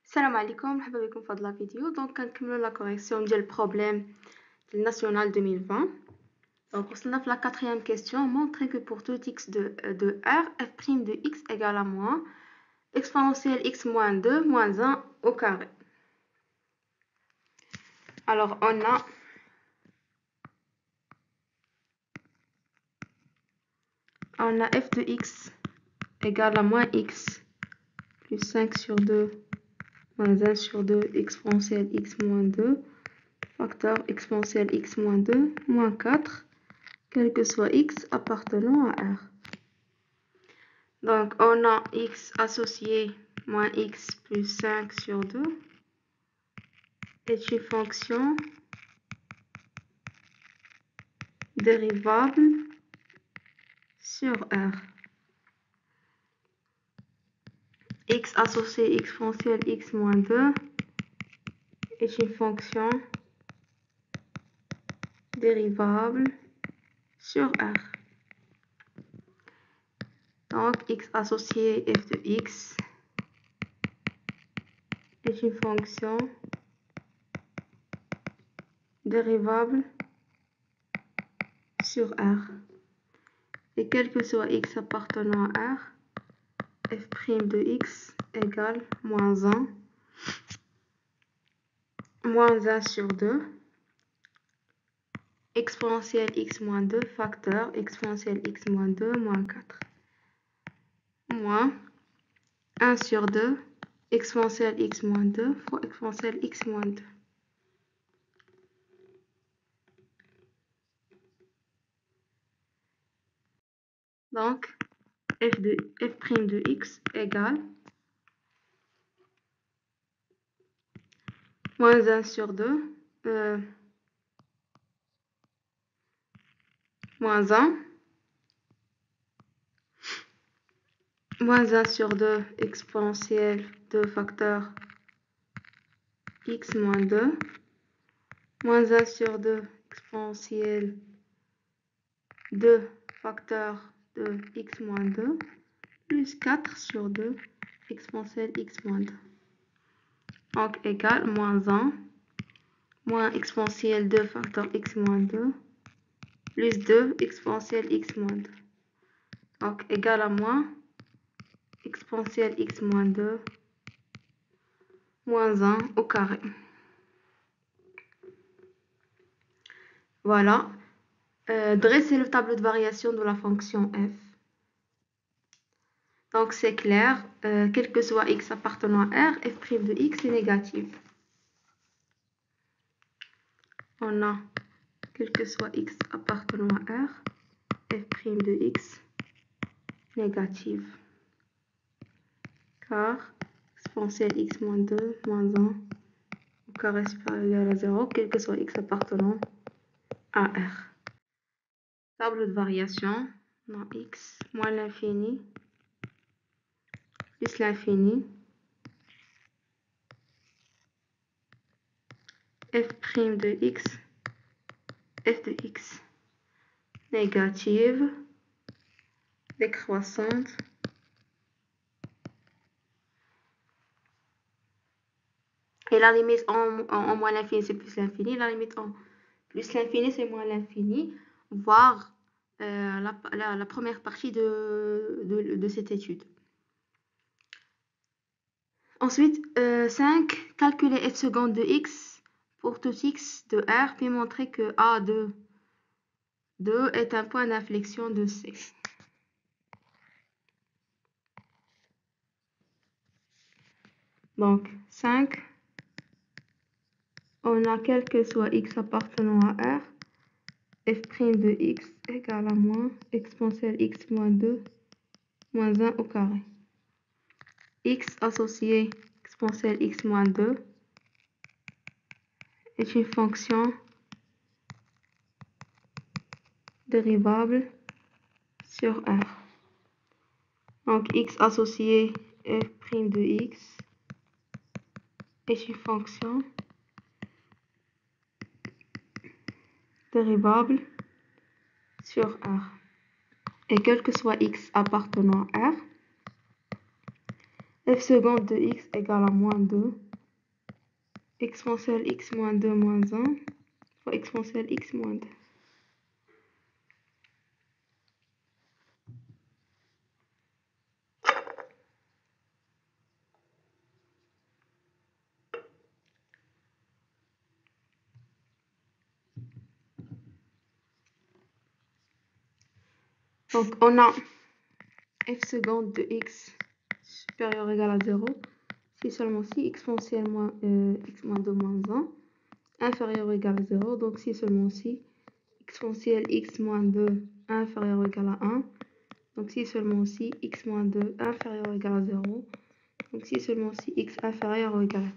السلام عليكم، مرحبا بكم في هذا الفيديو. دونك كنكملوا لا كوريكسيون ديال البروبليم ديال ناسيونال 2020. دونك وصلنا في لا 4e question. Montrer que pour tout x de r, f' de x égale à moins exponentielle x moins 2 moins 1 au carré. Alors on a f de x égale à moins x plus 5 sur 2 moins 1 sur 2 exponentielle x moins 2 facteur exponentielle x moins 2 moins 4, quel que soit x appartenant à R. Donc, on a x associé moins x plus 5 sur 2 est une fonction dérivable sur R. X associé exponentielle x moins 2 est une fonction dérivable sur R. Donc, x associé f de x est une fonction dérivable sur R. Et quel que soit x appartenant à R, f' de x égale moins 1, moins 1 sur 2, exponentielle x moins 2 facteur exponentielle x moins 2 moins 4, moins 1 sur 2, exponentielle x moins 2 fois exponentielle x moins 2. Donc, f' de x égale moins 1 sur 2, moins 1, moins 1 sur 2 exponentielle 2 facteur x moins 2, moins 1 sur 2 exponentielle 2 facteur de x moins 2, plus 4 sur 2 exponentielle x moins 2. Donc, égale moins 1, moins exponentielle 2 facteur x moins 2, plus 2 exponentielle x moins 2. Donc, égal à moins exponentielle x moins 2, moins 1 au carré. Voilà. Dresser le tableau de variation de la fonction f. Donc, c'est clair. Quel que soit x appartenant à R, f' de x est négatif. On a, quel que soit x appartenant à R, f' de x négative. Car exponentielle x moins 2 moins 1 au carré supérieur ou égal à 0, quel que soit x appartenant à R. Tableau de variation, on a x moins l'infini plus l'infini, f' de x, f de x négative, décroissante, et la limite en moins l'infini c'est plus l'infini, la limite en plus l'infini c'est moins l'infini, voire la première partie de cette étude. Ensuite, 5. Calculer f seconde de x pour tout x de R, puis montrer que A de 2 est un point d'inflexion de C. Donc, 5. On a quel que soit x appartenant à R, f' de x égale à moins exponentielle x moins 2 moins 1 au carré. X associé exponentielle x moins 2 est une fonction dérivable sur R. Donc, x associé f' de x est une fonction dérivable sur R. Et quel que soit x appartenant à R, f seconde de x égale à moins 2, exponentielle x moins 2 moins 1, fois exponentielle x moins 2. Donc, on a f seconde de x supérieur ou égal à 0, si seulement si exponentielle x moins 2 moins 1, inférieur ou égal à 0, donc si seulement si exponentielle x moins 2 inférieur ou égal à 1, donc si seulement si x moins 2 inférieur ou égal à 0, donc si seulement si x inférieur ou égal à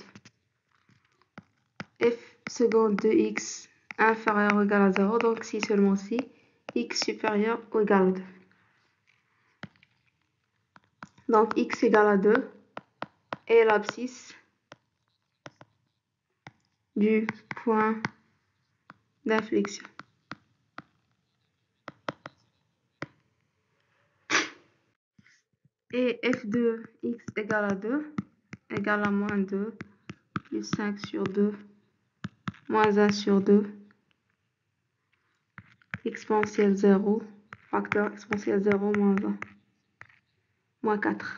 2. f seconde de x inférieur ou égal à 0, donc si seulement si x supérieur ou égal à 2. Donc x égale à 2 est l'abscisse du point d'inflexion. Et f de x égale à 2 égale à moins 2 plus 5 sur 2 moins 1 sur 2 exponentielle 0 facteur exponentielle 0 moins 1 moins 4.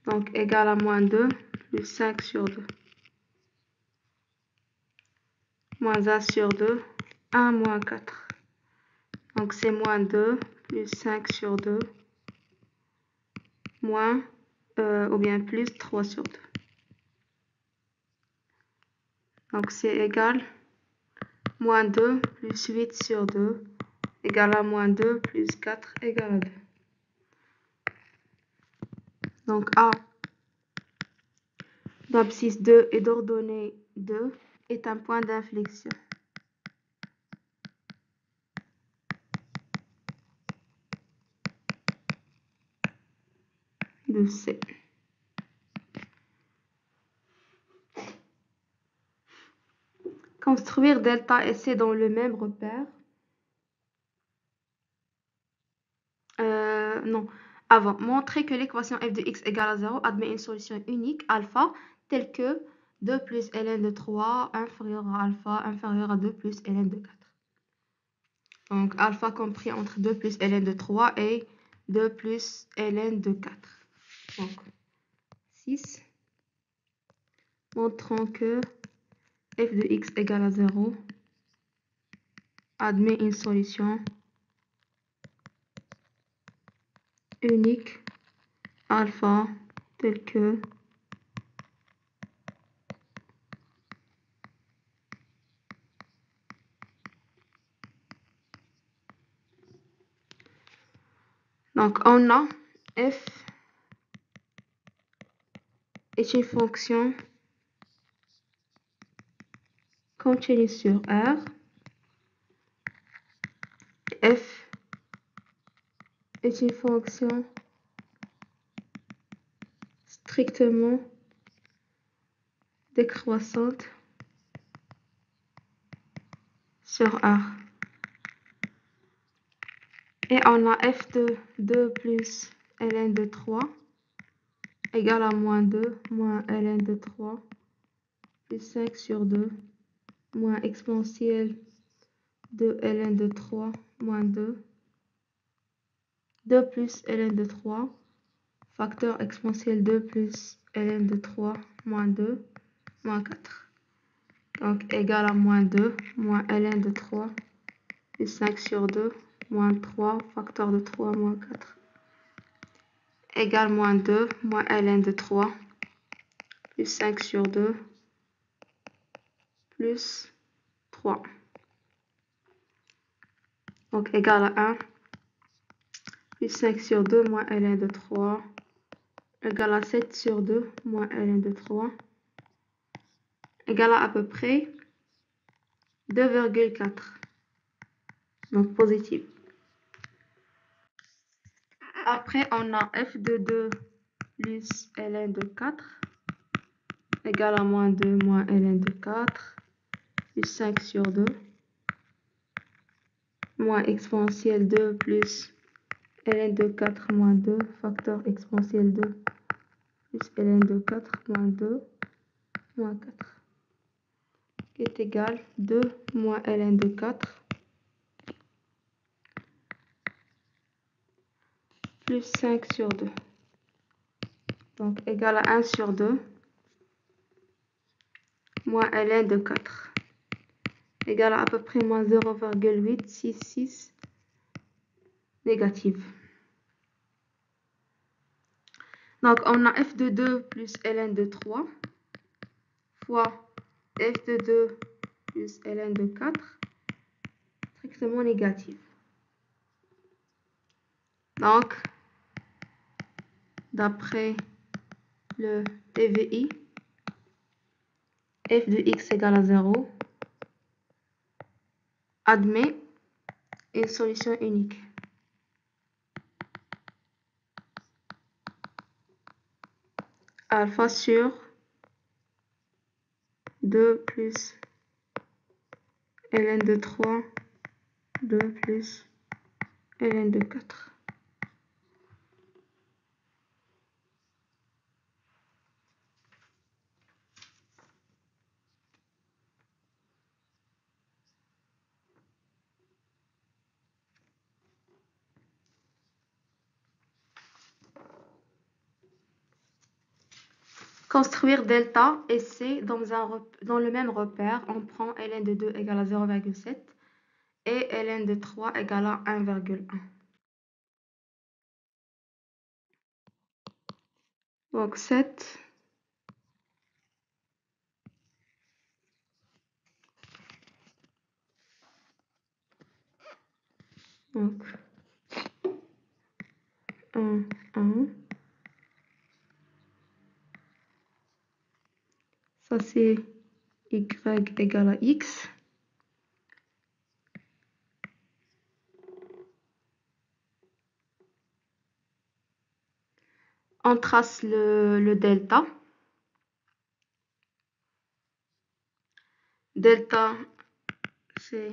Donc égale à moins 2 plus 5 sur 2 moins 1 sur 2, 1 moins 4. Donc c'est moins 2 plus 5 sur 2 moins ou bien plus 3 sur 2. Donc c'est égal moins 2 plus 8 sur 2 égale à moins 2 plus 4 égale à 2. Donc A d'abscisse 2 et d'ordonnée 2 est un point d'inflexion. De C. Construire delta et C dans le même repère. Non. Avant, montrer que l'équation f de x égale à 0 admet une solution unique alpha telle que 2 plus ln de 3 inférieur à alpha inférieur à 2 plus ln de 4. Donc alpha compris entre 2 plus ln de 3 et 2 plus ln de 4. Donc 6. Montrons que f de x égale à 0 admet une solution unique alpha telle que donc on a f est une fonction continue sur R. F est une fonction strictement décroissante sur R. Et on a f de 2 plus ln de 3 égale à moins 2 moins ln de 3 plus 5 sur 2 moins exponentielle de ln de 3 moins 2. 2 plus ln de 3 facteur exponentielle 2 plus ln de 3 moins 2 moins 4. Donc égal à moins 2 moins ln de 3 plus 5 sur 2 moins 3 facteur de 3 moins 4 égale moins 2 moins ln de 3 plus 5 sur 2 plus 3. Donc égal à 1 plus 5 sur 2 moins ln de 3 égale à 7 sur 2 moins ln de 3 égale à peu près 2,4. Donc positif. Après, on a f de 2 plus ln de 4 égale à moins 2 moins ln de 4 plus 5 sur 2 moins exponentielle 2 plus ln de 4 moins 2 facteur exponentiel 2 plus ln de 4 moins 2 moins 4 qui est égal 2 moins ln de 4 plus 5 sur 2. Donc égal à 1 sur 2 moins ln de 4 égal à peu près moins 0,866 négative. Donc on a f de 2 plus ln de 3 fois f de 2 plus ln de 4 strictement négative. Donc d'après le TVI, f de x égale à 0 admet une solution unique. Alpha sur 2 plus ln de 3, 2 plus ln de 4. Construire delta et C dans le même repère, on prend ln de 2 égale à 0,7 et ln de 3 égale à 1,1. Donc 7 donc 1, 1. Ça c'est y égale à x. On trace le delta. Delta, c'est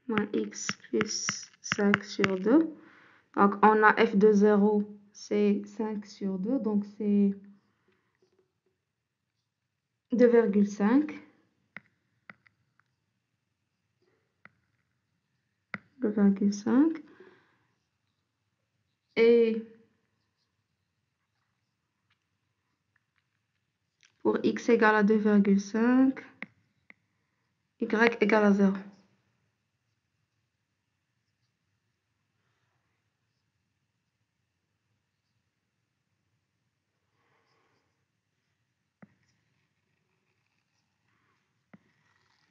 moins x plus 5 sur 2. Donc, on a f de 0, c'est 5 sur 2. Donc, c'est 2,5. 2,5. Et pour x égale à 2,5, y égale à 0.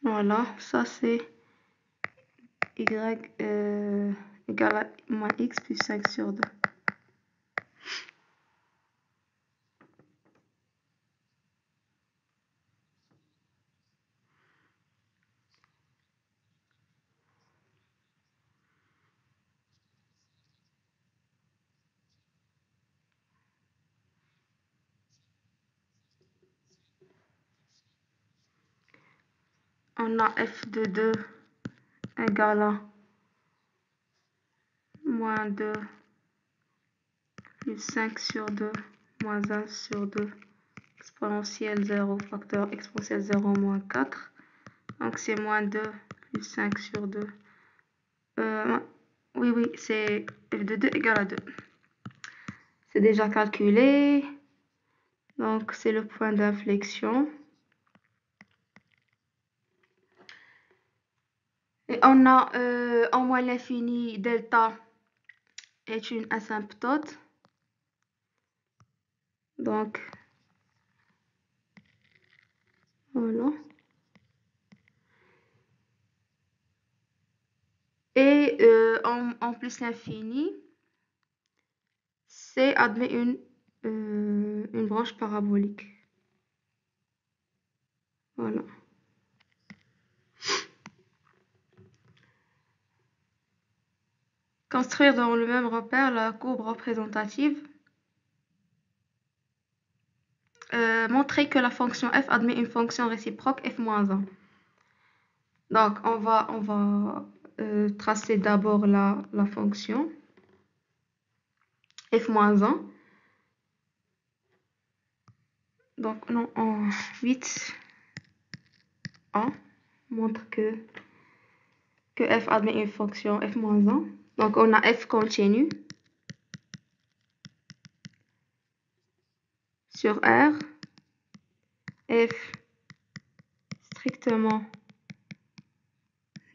Voilà, ça c'est y égale à moins x plus 5 sur 2. On a f de 2 égale à moins 2 plus 5 sur 2 moins 1 sur 2 exponentielle 0 facteur exponentielle 0 moins 4. Donc c'est moins 2 plus 5 sur 2. Oui, c'est f de 2 égale à 2. C'est déjà calculé. Donc c'est le point d'inflexion. Et on a en moins l'infini, delta est une asymptote. Donc, voilà. Et en plus l'infini, c'est admet une branche parabolique. Voilà. Construire dans le même repère la courbe représentative. Montrer que la fonction f admet une fonction réciproque f-1. Donc, on va tracer d'abord la fonction. f moins 1. Donc, non, en 8a montre que f admet une fonction f moins 1. Donc, on a f continu sur R, f strictement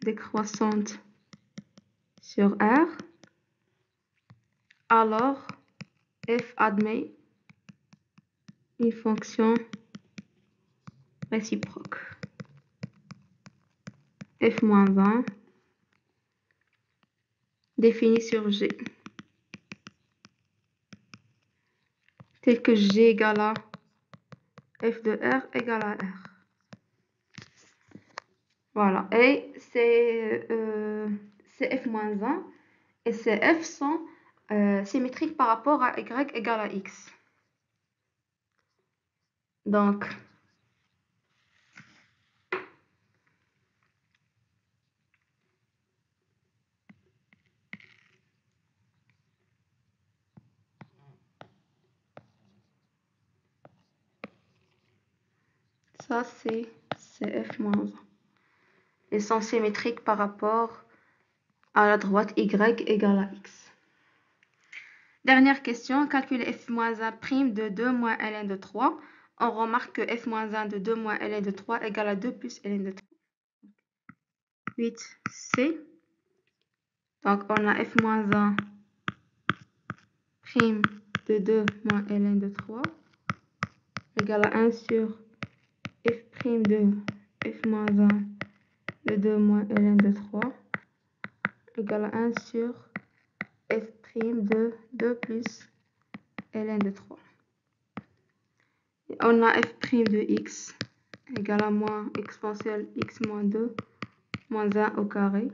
décroissante sur R, alors f admet une fonction réciproque f moins 1 définie sur G, tel que G égale à f de R égale à R. Voilà, et c'est f moins 1 et ces f sont symétriques par rapport à y égale à x. Donc, ça c'est f moins 1. Ils sont symétriques par rapport à la droite y égale à x. Dernière question, calculer f-1' de 2 moins ln de 3. On remarque que f-1 de 2 moins ln de 3 égale à 2 plus ln de 3. 8c. Donc on a f-1' de 2 moins ln de 3 égale à 1 sur f' de f-1 de 2 moins ln de 3 égale à 1 sur f' de 2 plus ln de 3. Et on a f' de x égale à moins exponentielle x moins 2 moins 1 au carré.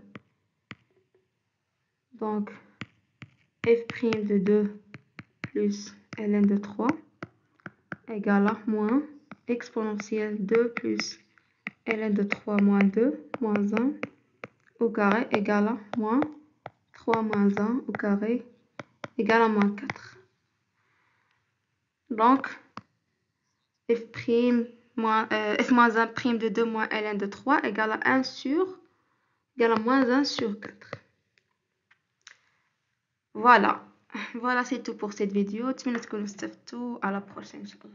Donc f' de 2 plus ln de 3 égale à moins exponentielle 2 plus ln de 3 moins 2 moins 1 au carré égale à moins 3 moins 1 au carré égale à moins 4. Donc f' moins 1' de 2 moins ln de 3 égale à 1 sur égale à moins 1 sur 4. Voilà, c'est tout pour cette vidéo. À la prochaine, Inch'Allah.